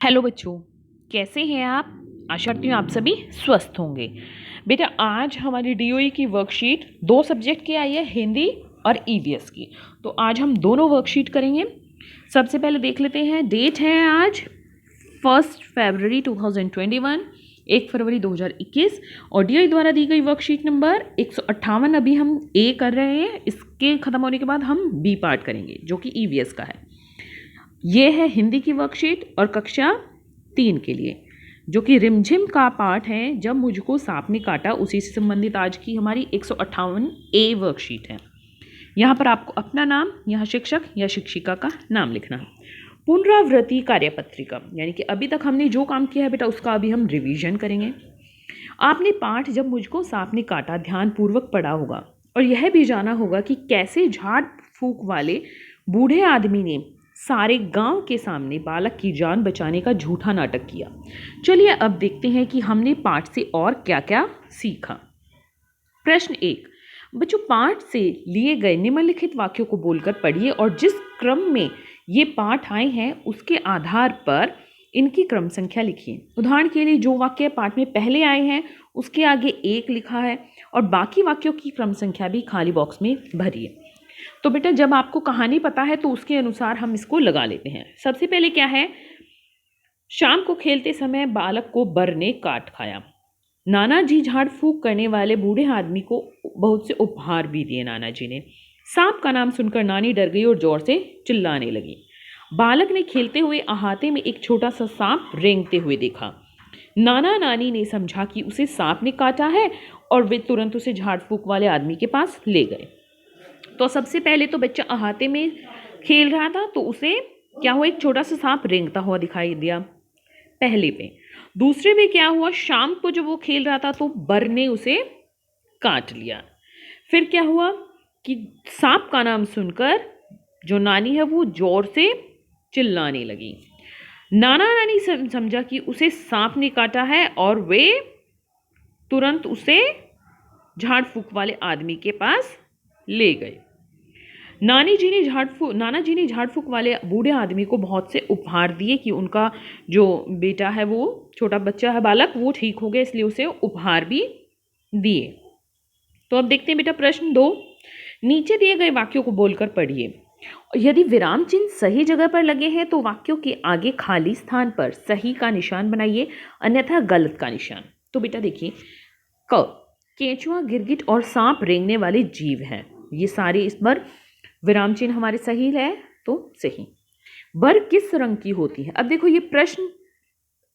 Hello बच्चों, कैसे हैं आप? आशा करती हूँ आप सभी स्वस्थ होंगे। बेटा, आज हमारी डीओई की वर्कशीट 2 सब्जेक्ट की आई है, हिंदी और ईवीएस की। तो आज हम दोनों वर्कशीट करेंगे। सबसे पहले देख लेते हैं, डेट है आज 1 फरवरी 2021, 1 फरवरी 2021 और डीओई द्वारा दी गई वर्कशीट नंबर 158। अभी हम ए कर रहे हैं, इसके ख़त्म होने के बाद हम बी पार्ट करेंगे जो कि ईवीएस का है। ये है हिंदी की वर्कशीट और कक्षा 3 के लिए, जो कि रिमझिम का पाठ है, जब मुझको सांप ने काटा, उसी से संबंधित आज की हमारी 158 ए वर्कशीट है। यहाँ पर आपको अपना नाम, यहाँ शिक्षक या शिक्षिका का नाम लिखना है। पुनरावृत्ति कार्यपत्रिका, यानी कि अभी तक हमने जो काम किया है बेटा उसका अभी हम रिवीजन करेंगे। आपने पाठ जब मुझको सांप ने काटा ध्यानपूर्वक पढ़ा होगा और यह भी जाना होगा कि कैसे झाड़ फूंक वाले बूढ़े आदमी ने सारे गांव के सामने बालक की जान बचाने का झूठा नाटक किया। चलिए अब देखते हैं कि हमने पाठ से और क्या क्या सीखा। प्रश्न 1, बच्चों पाठ से लिए गए निम्नलिखित वाक्यों को बोलकर पढ़िए और जिस क्रम में ये पाठ आए हैं उसके आधार पर इनकी क्रम संख्या लिखिए। उदाहरण के लिए जो वाक्य पाठ में पहले आए हैं उसके आगे 1 लिखा है और बाकी वाक्यों की क्रम संख्या भी खाली बॉक्स में भरिए। तो बेटा जब आपको कहानी पता है तो उसके अनुसार हम इसको लगा लेते हैं। सबसे पहले क्या है, शाम को खेलते समय बालक को बर ने काट खाया। नाना जी झाड़ फूंक करने वाले बूढ़े आदमी को बहुत से उपहार भी दिए नाना जी ने। सांप का नाम सुनकर नानी डर गई और जोर से चिल्लाने लगी। बालक ने खेलते हुए अहाते में एक छोटा सा सांप रेंगते हुए देखा। नाना नानी ने समझा कि उसे सांप ने काटा है और वे तुरंत उसे झाड़ फूंक वाले आदमी के पास ले गए। तो सबसे पहले तो बच्चा अहाते में खेल रहा था तो उसे क्या हुआ, एक छोटा सा सांप रेंगता हुआ दिखाई दिया पहले पे। दूसरे पे क्या हुआ, शाम को जब वो खेल रहा था तो बर ने उसे काट लिया। फिर क्या हुआ कि सांप का नाम सुनकर जो नानी है वो जोर से चिल्लाने लगी। नाना नानी समझा कि उसे सांप ने काटा है और वे तुरंत उसे झाड़ फूंक वाले आदमी के पास ले गए। नाना जी ने झाड़ फूंक वाले बूढ़े आदमी को बहुत से उपहार दिए कि उनका जो बेटा है, वो छोटा बच्चा है बालक, वो ठीक हो गया, इसलिए उसे उपहार भी दिए। तो अब देखते हैं बेटा प्रश्न 2, नीचे दिए गए वाक्यों को बोलकर पढ़िए। यदि विराम चिन्ह सही जगह पर लगे हैं तो वाक्यों के आगे खाली स्थान पर सही का निशान बनाइए, अन्यथा गलत का निशान। तो बेटा देखिए, क केंचुआ, गिरगिट और सांप रेंगने वाले जीव हैं, ये सारे इस पर विराम चिन्ह हमारे सही है तो सही। बर किस रंग की होती है? अब देखो ये प्रश्न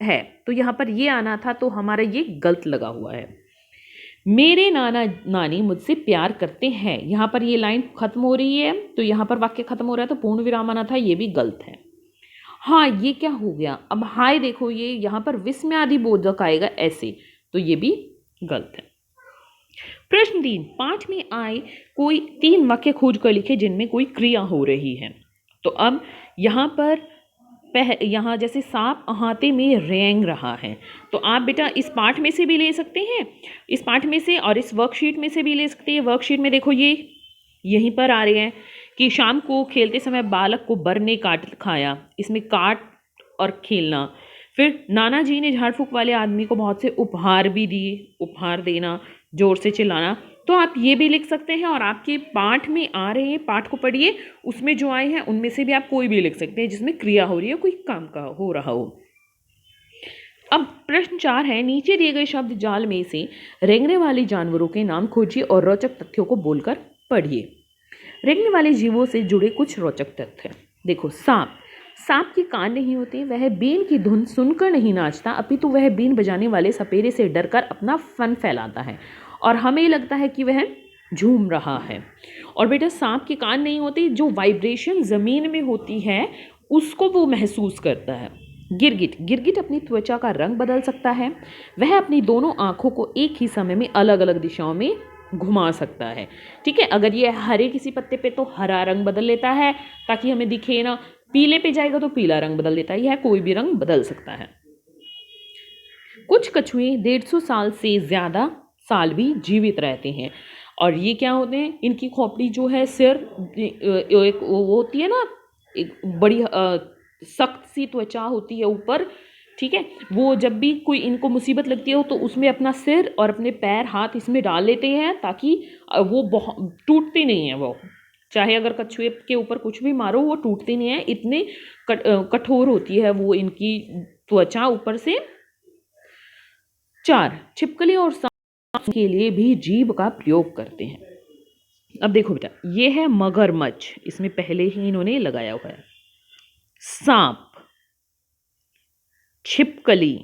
है तो यहाँ पर ये आना था तो हमारा ये गलत लगा हुआ है। मेरे नाना नानी मुझसे प्यार करते हैं, यहाँ पर ये लाइन खत्म हो रही है तो यहाँ पर वाक्य खत्म हो रहा है तो पूर्ण विराम आना था, ये भी गलत है। हाँ, ये क्या हो गया, अब हाय देखो ये यहाँ पर विस्मय आदि बोधक आएगा ऐसे, तो ये भी गलत है। प्रश्न 3, पाठ में आए कोई 3 वाक्य खोज कर लिखे जिनमें कोई क्रिया हो रही है। तो अब यहाँ पर यहाँ जैसे सांप अहाते में रेंग रहा है, तो आप बेटा इस पाठ में से भी ले सकते हैं, इस पाठ में से और इस वर्कशीट में से भी ले सकते हैं। वर्कशीट में देखो ये यहीं पर आ रहे हैं कि शाम को खेलते समय बालक को बर ने काट खाया, इसमें काट और खेलना। फिर नाना जी ने झाड़ फूंक वाले आदमी को बहुत से उपहार भी दिए, उपहार देना, जोर से चिल्लाना, तो आप ये भी लिख सकते हैं। और आपके पाठ में आ रहे हैं, पाठ को पढ़िए, उसमें जो आए हैं उनमें से भी आप कोई भी लिख सकते हैं जिसमें क्रिया हो रही है, कोई काम का हो रहा हो। अब प्रश्न 4 है, नीचे दिए गए शब्द जाल में से रेंगने वाले जानवरों के नाम खोजिए और रोचक तथ्यों को बोलकर पढ़िए। रेंगने वाले जीवों से जुड़े कुछ रोचक तथ्य। देखो, सांप के कान नहीं होते, वह बीन की धुन सुनकर नहीं नाचता, अपितु वह बीन बजाने वाले सपेरे से डरकर अपना फन फैलाता है और हमें लगता है कि वह झूम रहा है। और बेटा सांप के कान नहीं होते, जो वाइब्रेशन ज़मीन में होती है उसको वो महसूस करता है। गिरगिट अपनी त्वचा का रंग बदल सकता है, वह अपनी दोनों आँखों को एक ही समय में अलग अलग दिशाओं में घुमा सकता है। ठीक है, अगर ये हरे किसी पत्ते पे तो हरा रंग बदल लेता है ताकि हमें दिखे ना, पीले पे जाएगा तो पीला रंग बदल देता है, यह कोई भी रंग बदल सकता है। कुछ कछुए 150 साल से ज़्यादा साल भी जीवित रहते हैं। और ये क्या होते हैं, इनकी खोपड़ी जो है सिर एक वो होती है ना, एक बड़ी सख्त सी त्वचा होती है ऊपर, ठीक है, वो जब भी कोई इनको मुसीबत लगती है तो उसमें अपना सिर और अपने पैर हाथ इसमें डाल लेते हैं ताकि वो बहुत टूटती नहीं है। वो चाहे अगर कछुए के ऊपर कुछ भी मारो वो टूटती नहीं है, इतनी कठोर होती है वो इनकी त्वचा ऊपर से। 4, छिपकली और सांप के लिए भी जीभ का प्रयोग करते हैं। अब देखो बेटा, ये है मगरमच्छ, इसमें पहले ही इन्होंने लगाया हुआ है। सांप, छिपकली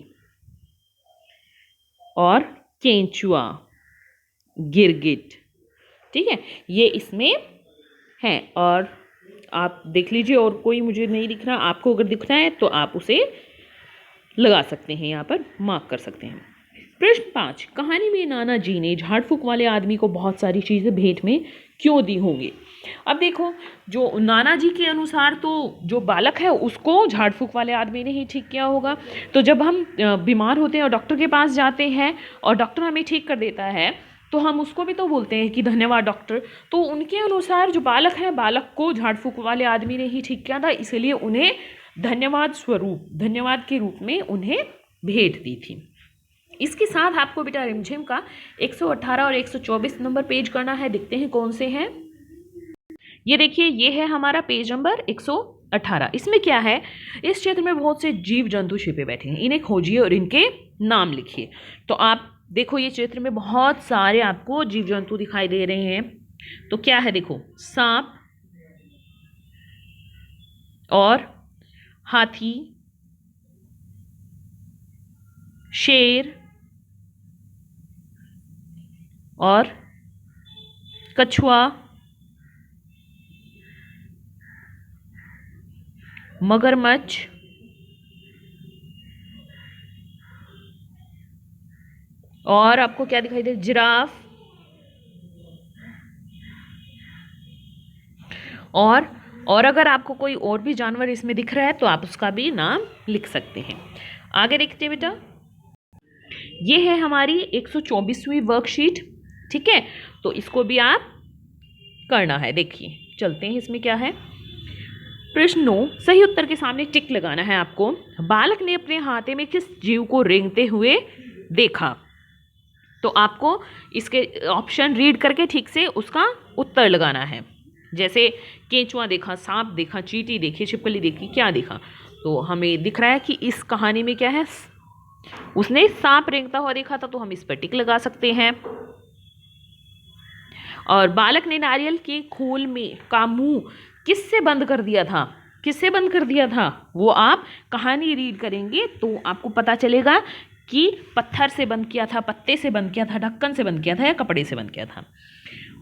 और केंचुआ, गिरगिट, ठीक है, ये इसमें है। और आप देख लीजिए, और कोई मुझे नहीं दिख रहा, आपको अगर दिख रहा है तो आप उसे लगा सकते हैं, यहाँ पर मार्क कर सकते हैं। प्रश्न 5, कहानी में नाना जी ने झाड़ फूक वाले आदमी को बहुत सारी चीज़ें भेंट में क्यों दी होंगी। अब देखो, जो नाना जी के अनुसार तो जो बालक है उसको झाड़ फूक वाले आदमी ने ही ठीक किया होगा। तो जब हम बीमार होते हैं और डॉक्टर के पास जाते हैं और डॉक्टर हमें ठीक कर देता है तो हम उसको भी तो बोलते हैं कि धन्यवाद डॉक्टर। तो उनके अनुसार जो बालक है, बालक को झाड़ फूक वाले आदमी ने ही ठीक किया था, इसलिए उन्हें धन्यवाद स्वरूप, धन्यवाद के रूप में उन्हें भेंट दी थी। इसके साथ आपको बेटा रिमझिम का 118 और 124 नंबर पेज करना है। देखते हैं कौन से हैं। ये देखिए, ये है हमारा पेज नंबर 118। इसमें क्या है, इस क्षेत्र में बहुत से जीव जंतु छिपे बैठे हैं, इन्हें खोजिए और इनके नाम लिखिए। तो आप देखो, ये क्षेत्र में बहुत सारे आपको जीव जंतु दिखाई दे रहे हैं। तो क्या है, देखो, सांप और हाथी, शेर और कछुआ, मगरमच्छ और आपको क्या दिखाई दे, जिराफ और अगर आपको कोई और भी जानवर इसमें दिख रहा है तो आप उसका भी नाम लिख सकते हैं। आगे देखते हैं बेटा, ये है हमारी 124वीं वर्कशीट, ठीक है, तो इसको भी आप करना है। देखिए, चलते हैं, इसमें क्या है। प्रश्न 9, सही उत्तर के सामने टिक लगाना है आपको। बालक ने अपने हाथे में किस जीव को रेंगते हुए देखा। तो आपको इसके ऑप्शन रीड करके ठीक से उसका उत्तर लगाना है। जैसे केंचुआ देखा, सांप देखा, चींटी देखी, छिपकली देखी, क्या देखा। तो हमें दिख रहा है कि इस कहानी में क्या है, उसने सांप रेंगता हुआ देखा था, तो हम इस पर टिक लगा सकते हैं। और बालक ने नारियल के खोल में का मुंह किससे बंद कर दिया था, किससे बंद कर दिया था, वो आप कहानी रीड करेंगे तो आपको पता चलेगा कि पत्थर से बंद किया था, पत्ते से बंद किया था, ढक्कन से बंद किया था या कपड़े से बंद किया था।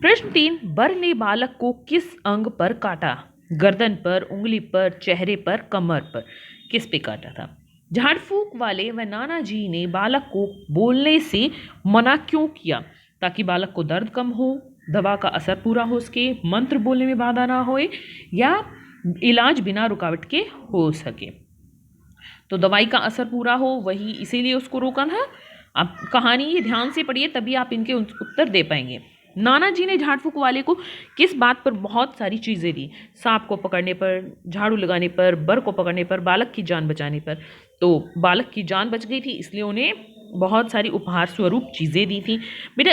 प्रश्न 3, बर ने बालक को किस अंग पर काटा, गर्दन पर, उंगली पर, चेहरे पर, कमर पर, किस पे काटा था। झाड़ फूक वाले व नाना जी ने बालक को बोलने से मना क्यों किया, ताकि बालक को दर्द कम हो, दवा का असर पूरा हो सके, मंत्र बोलने में बाधा ना होए, या इलाज बिना रुकावट के हो सके। तो दवाई का असर पूरा हो, वही इसीलिए उसको रोका था। आप कहानी ये ध्यान से पढ़िए, तभी आप इनके उत्तर दे पाएंगे। नाना जी ने झाड़ फूक वाले को किस बात पर बहुत सारी चीज़ें दी, सांप को पकड़ने पर, झाड़ू लगाने पर, बर को पकड़ने पर, बालक की जान बचाने पर। तो बालक की जान बच गई थी, इसलिए उन्हें बहुत सारी उपहार स्वरूप चीज़ें दी थी। बेटा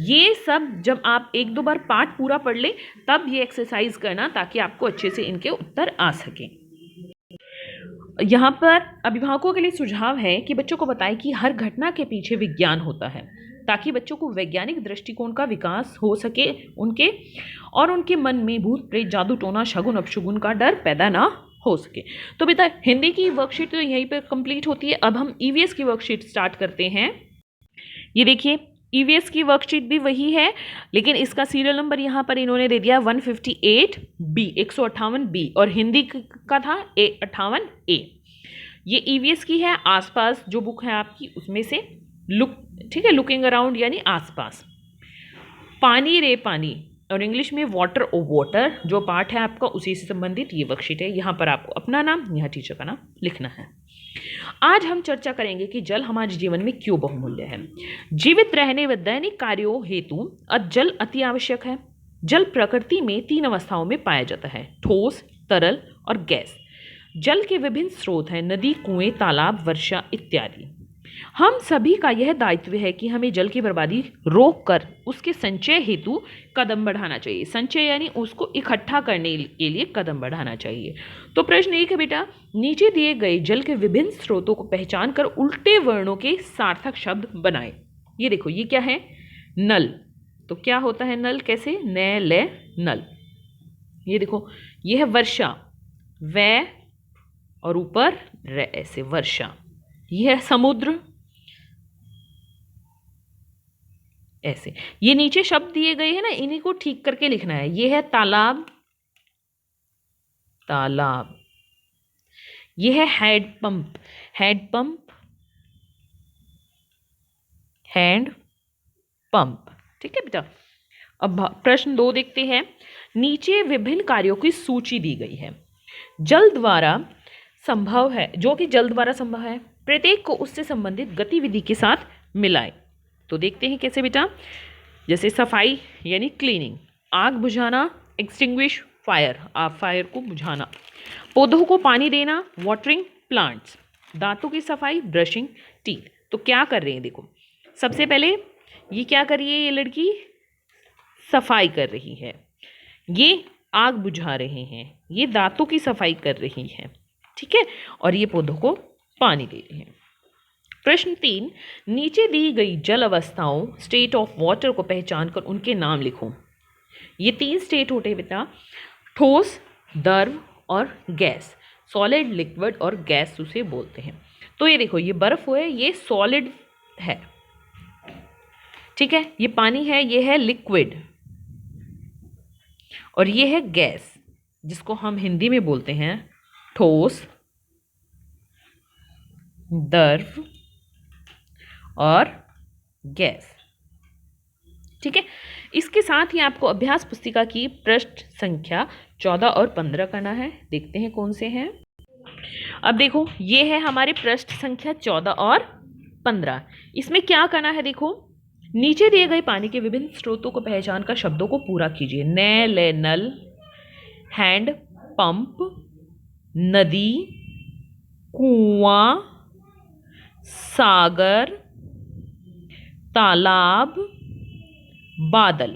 ये सब जब आप 1-2 बार पाठ पूरा पढ़ ले तब ये एक्सरसाइज करना, ताकि आपको अच्छे से इनके उत्तर आ सके। यहाँ पर अभिभावकों के लिए सुझाव है कि बच्चों को बताएं कि हर घटना के पीछे विज्ञान होता है, ताकि बच्चों को वैज्ञानिक दृष्टिकोण का विकास हो सके उनके मन में भूत प्रेत, जादू टोना, शगुन अपशगुन का डर पैदा ना हो सके। तो बेटा हिंदी की वर्कशीट तो यहीं पर कंप्लीट होती है। अब हम ईवीएस की वर्कशीट स्टार्ट करते हैं। ये देखिए, ईवीएस की वर्कशीट भी वही है, लेकिन इसका सीरियल नंबर यहाँ पर इन्होंने दे दिया 158B, 158B, और हिंदी का था 58A। ये ईवीएस की है। आसपास जो बुक है आपकी उसमें से लुक, ठीक है, लुकिंग अराउंड यानी आसपास। पानी रे पानी, और इंग्लिश में वाटर ओ वाटर, जो पार्ट है आपका उसी से संबंधित ये वर्कशीट है। यहाँ पर आपको अपना नाम, यहाँ टीचर का नाम लिखना है। आज हम चर्चा करेंगे कि जल हमारे जीवन में क्यों बहुमूल्य है। जीवित रहने व दैनिक कार्यों हेतु जल अति आवश्यक है। जल प्रकृति में 3 अवस्थाओं में पाया जाता है, ठोस, तरल और गैस। जल के विभिन्न स्रोत हैं, नदी, कुएं, तालाब, वर्षा इत्यादि। हम सभी का यह दायित्व है कि हमें जल की बर्बादी रोककर उसके संचय हेतु कदम बढ़ाना चाहिए। संचय यानी उसको इकट्ठा करने के लिए कदम बढ़ाना चाहिए। तो प्रश्न एक है बेटा, नीचे दिए गए जल के विभिन्न स्रोतों को पहचान कर उल्टे वर्णों के सार्थक शब्द बनाए। ये देखो, ये क्या है? नल। तो क्या होता है नल? कैसे? न ले नल। ये देखो, ये है वर्षा, वै और ऊपर रे, ऐसे वर्षा। ये है समुद्र, ऐसे। ये नीचे शब्द दिए गए हैं ना, इन्हीं को ठीक करके लिखना है। ये है तालाब, तालाब। ये है hand pump, hand pump, hand pump. ठीक है बेटा। अब प्रश्न 2 देखते हैं। नीचे विभिन्न कार्यों की सूची दी गई है, जल द्वारा संभव है, जो कि जल द्वारा संभव है, प्रत्येक को उससे संबंधित गतिविधि के साथ मिलाए। तो देखते हैं कैसे बेटा। जैसे सफाई यानी क्लीनिंग, आग बुझाना, एक्सटिंग्विश फायर, आग फायर को बुझाना, पौधों को पानी देना, वाटरिंग प्लांट्स, दांतों की सफाई, ब्रशिंग टीथ। तो क्या कर रहे हैं देखो, सबसे पहले ये क्या कर रही है? ये लड़की सफाई कर रही है, ये आग बुझा रहे हैं, ये दांतों की सफाई कर रही है, ठीक है, और ये पौधों को पानी दे रहे हैं। प्रश्न 3, नीचे दी गई जल अवस्थाओं, स्टेट ऑफ वाटर को पहचान कर उनके नाम लिखो। ये 3 स्टेट होते हैं बेटा, ठोस, द्रव और गैस। सॉलिड, लिक्विड और गैस उसे बोलते हैं। तो ये देखो, ये बर्फ है, ये सॉलिड है, ठीक है, ये पानी है, ये है लिक्विड, और ये है गैस, जिसको हम हिंदी में बोलते हैं ठोस, द्रव और गैस। ठीक है। इसके साथ ही आपको अभ्यास पुस्तिका की पृष्ठ संख्या 14 और 15 करना है। देखते हैं कौन से हैं। अब देखो, ये है हमारे पृष्ठ संख्या 14 और 15। इसमें क्या करना है देखो, नीचे दिए गए पानी के विभिन्न स्रोतों को पहचान कर शब्दों को पूरा कीजिए। न ले नल, हैंड पंप, नदी, कुआं, सागर, तालाब, बादल।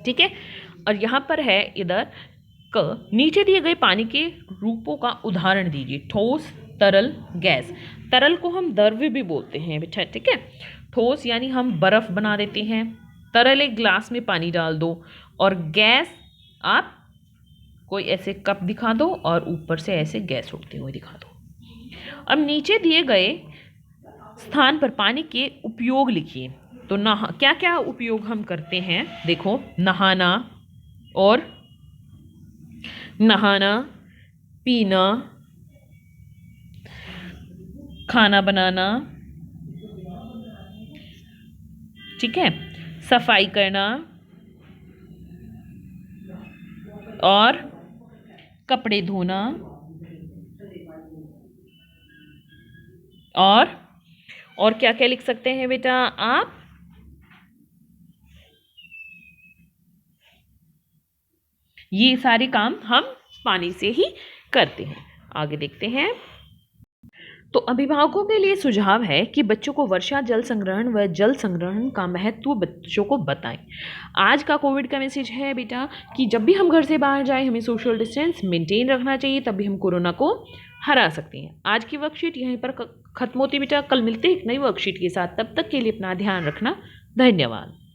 ठीक है। और यहाँ पर है इधर क, नीचे दिए गए पानी के रूपों का उदाहरण दीजिए। ठोस, तरल, गैस। तरल को हम द्रव्य भी बोलते हैं बेटा, ठीक है। ठोस यानी हम बर्फ बना देते हैं, तरल एक ग्लास में पानी डाल दो, और गैस आप कोई ऐसे कप दिखा दो और ऊपर से ऐसे गैस उठते हुए दिखा दो। अब नीचे दिए गए स्थान पर पानी के उपयोग लिखिए। तो क्या क्या उपयोग हम करते हैं देखो, नहाना और नहाना, पीना, खाना बनाना, ठीक है, सफाई करना और कपड़े धोना, और क्या क्या लिख सकते हैं बेटा आप, ये सारे काम हम पानी से ही करते हैं। आगे देखते हैं। तो अभिभावकों के लिए सुझाव है कि बच्चों को वर्षा जल संग्रहण व जल संग्रहण का महत्व बच्चों को बताएं। आज का कोविड का मैसेज है बेटा कि जब भी हम घर से बाहर जाएं हमें सोशल डिस्टेंस मेंटेन रखना चाहिए, तभी हम कोरोना को हरा सकते हैं। आज की वर्कशीट यहीं पर खत्म होती बेटा। कल मिलते हैं एक नई वर्कशीट के साथ, तब तक के लिए अपना ध्यान रखना। धन्यवाद।